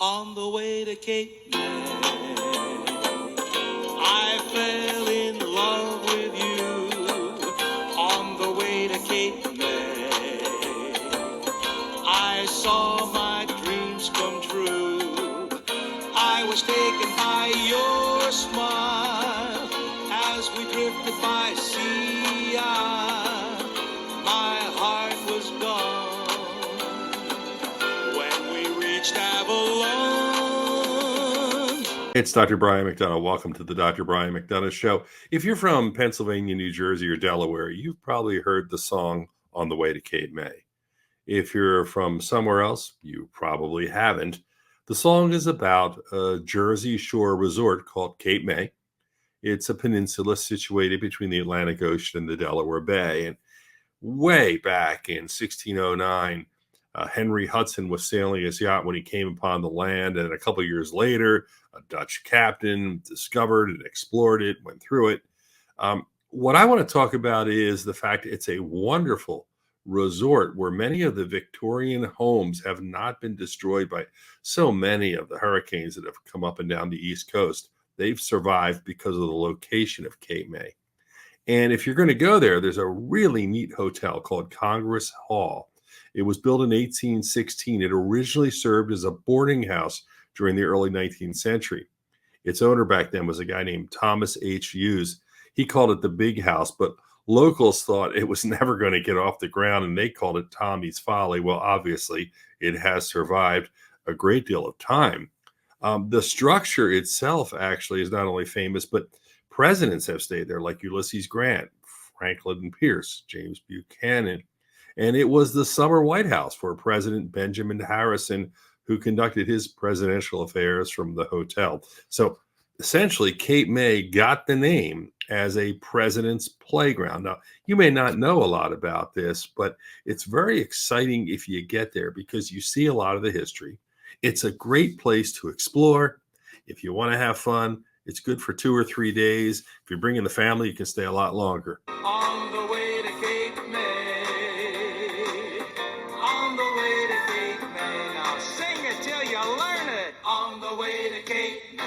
On the way to Cape May, I fell in love with you. On the way to Cape May, I saw my dreams come true. I was taken by your smile as we drifted by sea. My heart was gone when we reached Avalon. It's Dr. Brian McDonough. Welcome to the Dr. Brian McDonough Show. If you're from Pennsylvania, New Jersey, or Delaware, you've probably heard the song On the Way to Cape May. If you're from somewhere else, you probably haven't. The song is about a Jersey Shore resort called Cape May. It's a peninsula situated between the Atlantic Ocean and the Delaware Bay. And way back in 1609, Henry Hudson was sailing his yacht when he came upon the land. And a couple of years later, a Dutch captain discovered and explored it, went through it. What I want to talk about is the fact it's a wonderful resort where many of the Victorian homes have not been destroyed by so many of the hurricanes that have come up and down the East Coast. They've survived because of the location of Cape May. And if you're going to go there, there's a really neat hotel called Congress Hall. It was built in 1816. It originally served as a boarding house during the early 19th century. Its owner back then was a guy named Thomas H. Hughes. He called it the Big House, but locals thought it was never going to get off the ground, and they called it Tommy's Folly. Well, obviously, it has survived a great deal of time. The structure itself actually is not only famous, but presidents have stayed there, like Ulysses Grant, Franklin Pierce, James Buchanan. And it was the summer White House for President Benjamin Harrison, who conducted his presidential affairs from the hotel. So essentially, Cape May got the name as a president's playground. Now, you may not know a lot about this, but it's very exciting if you get there because you see a lot of the history. It's a great place to explore. If you want to have fun, it's good for 2 or 3 days. If you're bringing the family, you can stay a lot longer. On the way to Cape May, on the way to Cape May. Now sing it till you learn it. On the way to Cape May.